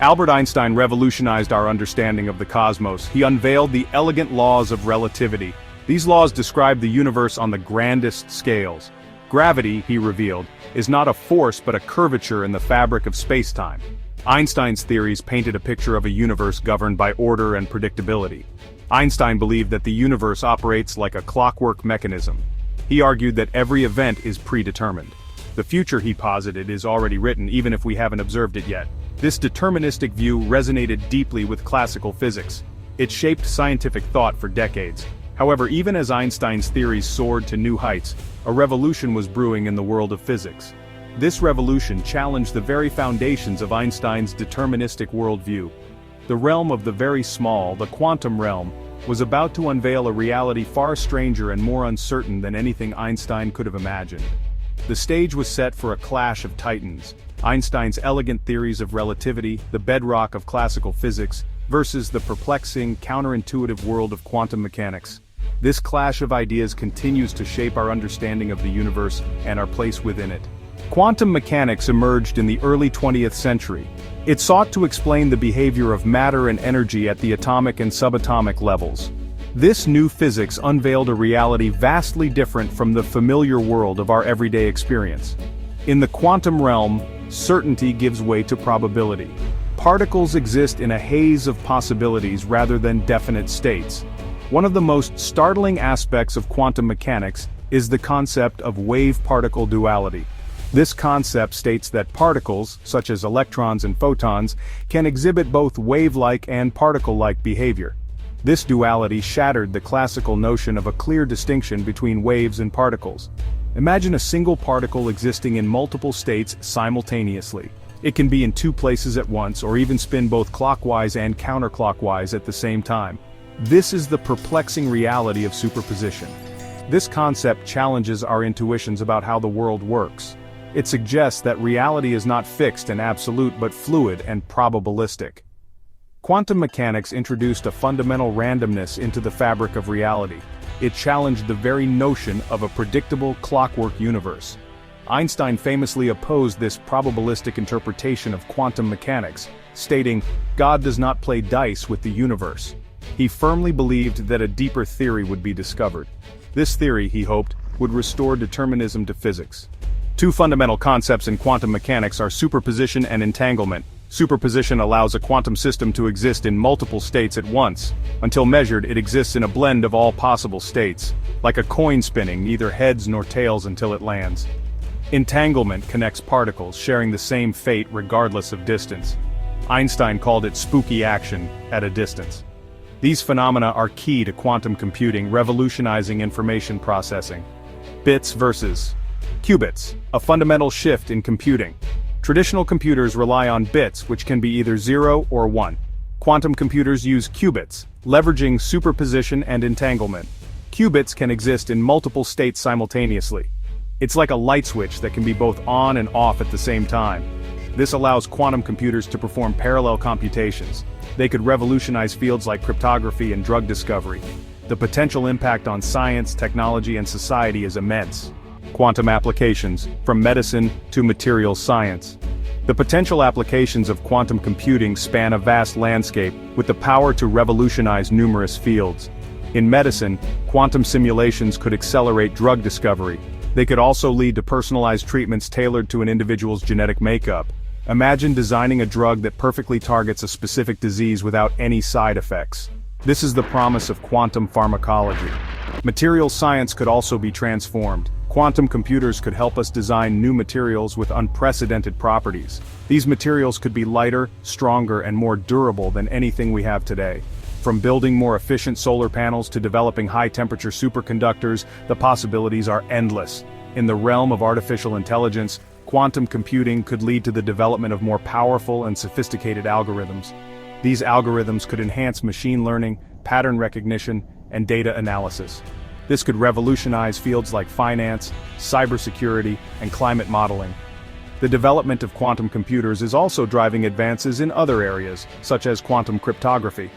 Albert Einstein revolutionized our understanding of the cosmos. He unveiled the elegant laws of relativity. These laws describe the universe on the grandest scales. Gravity, he revealed, is not a force but a curvature in the fabric of spacetime. Einstein's theories painted a picture of a universe governed by order and predictability. Einstein believed that the universe operates like a clockwork mechanism. He argued that every event is predetermined. The future, he posited, is already written even if we haven't observed it yet. This deterministic view resonated deeply with classical physics. It shaped scientific thought for decades. However, even as Einstein's theories soared to new heights, a revolution was brewing in the world of physics. This revolution challenged the very foundations of Einstein's deterministic worldview. The realm of the very small, the quantum realm, was about to unveil a reality far stranger and more uncertain than anything Einstein could have imagined. The stage was set for a clash of titans: Einstein's elegant theories of relativity, the bedrock of classical physics, versus the perplexing, counterintuitive world of quantum mechanics. This clash of ideas continues to shape our understanding of the universe and our place within it. Quantum mechanics emerged in the early 20th century. It sought to explain the behavior of matter and energy at the atomic and subatomic levels. This new physics unveiled a reality vastly different from the familiar world of our everyday experience. In the quantum realm, certainty gives way to probability. Particles exist in a haze of possibilities rather than definite states. One of the most startling aspects of quantum mechanics is the concept of wave-particle duality. This concept states that particles, such as electrons and photons, can exhibit both wave-like and particle-like behavior. This duality shattered the classical notion of a clear distinction between waves and particles. Imagine a single particle existing in multiple states simultaneously. It can be in two places at once or even spin both clockwise and counterclockwise at the same time. This is the perplexing reality of superposition. This concept challenges our intuitions about how the world works. It suggests that reality is not fixed and absolute but fluid and probabilistic. Quantum mechanics introduced a fundamental randomness into the fabric of reality. It challenged the very notion of a predictable clockwork universe. Einstein famously opposed this probabilistic interpretation of quantum mechanics, stating, "God does not play dice with the universe." He firmly believed that a deeper theory would be discovered. This theory, he hoped, would restore determinism to physics. Two fundamental concepts in quantum mechanics are superposition and entanglement. Superposition allows a quantum system to exist in multiple states at once. Until measured, it exists in a blend of all possible states, like a coin spinning, neither heads nor tails until it lands. Entanglement connects particles sharing the same fate regardless of distance. Einstein called it spooky action at a distance. These phenomena are key to quantum computing, revolutionizing information processing. Bits versus qubits, a fundamental shift in computing. Traditional computers rely on bits, which can be either 0 or 1. Quantum computers use qubits, leveraging superposition and entanglement. Qubits can exist in multiple states simultaneously. It's like a light switch that can be both on and off at the same time. This allows quantum computers to perform parallel computations. They could revolutionize fields like cryptography and drug discovery. The potential impact on science, technology, and society is immense. Quantum applications, from medicine to materials science. The potential applications of quantum computing span a vast landscape, with the power to revolutionize numerous fields. In medicine, quantum simulations could accelerate drug discovery. They could also lead to personalized treatments tailored to an individual's genetic makeup. Imagine designing a drug that perfectly targets a specific disease without any side effects. This is the promise of quantum pharmacology. Materials science could also be transformed. Quantum computers could help us design new materials with unprecedented properties. These materials could be lighter, stronger, and more durable than anything we have today. From building more efficient solar panels to developing high-temperature superconductors, the possibilities are endless. In the realm of artificial intelligence, quantum computing could lead to the development of more powerful and sophisticated algorithms. These algorithms could enhance machine learning, pattern recognition, and data analysis. This could revolutionize fields like finance, cybersecurity, and climate modeling. The development of quantum computers is also driving advances in other areas, such as quantum cryptography.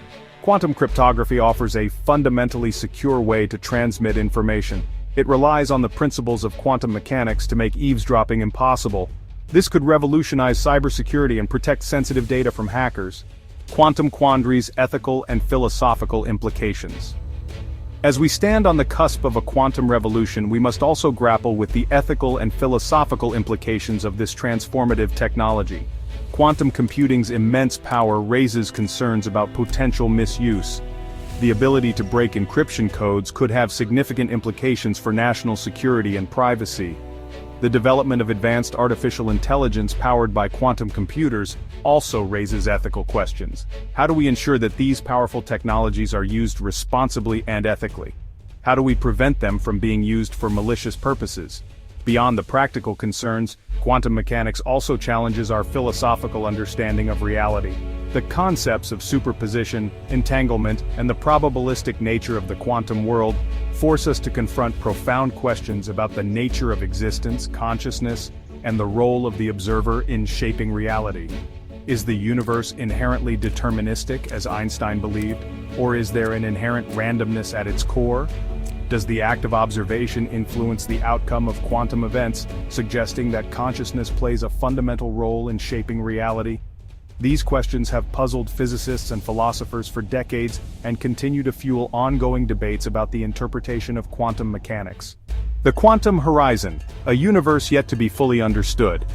Quantum cryptography offers a fundamentally secure way to transmit information. It relies on the principles of quantum mechanics to make eavesdropping impossible. This could revolutionize cybersecurity and protect sensitive data from hackers. Quantum quandaries, ethical and philosophical implications. As we stand on the cusp of a quantum revolution, we must also grapple with the ethical and philosophical implications of this transformative technology. Quantum computing's immense power raises concerns about potential misuse. The ability to break encryption codes could have significant implications for national security and privacy. The development of advanced artificial intelligence powered by quantum computers also raises ethical questions. How do we ensure that these powerful technologies are used responsibly and ethically? How do we prevent them from being used for malicious purposes? Beyond the practical concerns, quantum mechanics also challenges our philosophical understanding of reality. The concepts of superposition, entanglement, and the probabilistic nature of the quantum world force us to confront profound questions about the nature of existence, consciousness, and the role of the observer in shaping reality. Is the universe inherently deterministic, as Einstein believed, or is there an inherent randomness at its core? Does the act of observation influence the outcome of quantum events, suggesting that consciousness plays a fundamental role in shaping reality? These questions have puzzled physicists and philosophers for decades and continue to fuel ongoing debates about the interpretation of quantum mechanics. The quantum horizon, a universe yet to be fully understood.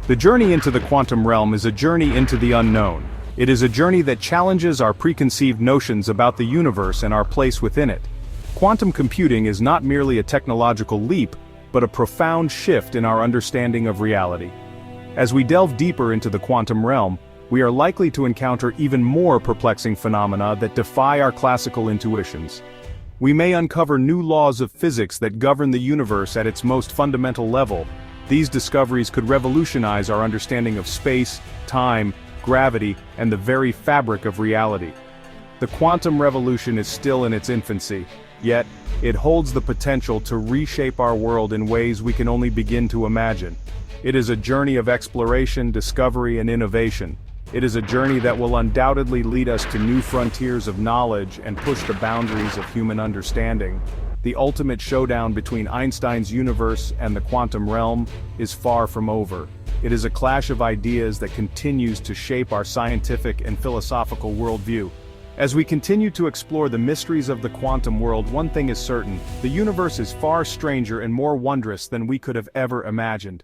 The journey into the quantum realm is a journey into the unknown. It is a journey that challenges our preconceived notions about the universe and our place within it. Quantum computing is not merely a technological leap, but a profound shift in our understanding of reality. As we delve deeper into the quantum realm, we are likely to encounter even more perplexing phenomena that defy our classical intuitions. We may uncover new laws of physics that govern the universe at its most fundamental level. These discoveries could revolutionize our understanding of space, time, gravity, and the very fabric of reality. The quantum revolution is still in its infancy, yet it holds the potential to reshape our world in ways we can only begin to imagine. It is a journey of exploration, discovery, and innovation. It is a journey that will undoubtedly lead us to new frontiers of knowledge and push the boundaries of human understanding. The ultimate showdown between Einstein's universe and the quantum realm is far from over. It is a clash of ideas that continues to shape our scientific and philosophical worldview. As we continue to explore the mysteries of the quantum world, one thing is certain: the universe is far stranger and more wondrous than we could have ever imagined.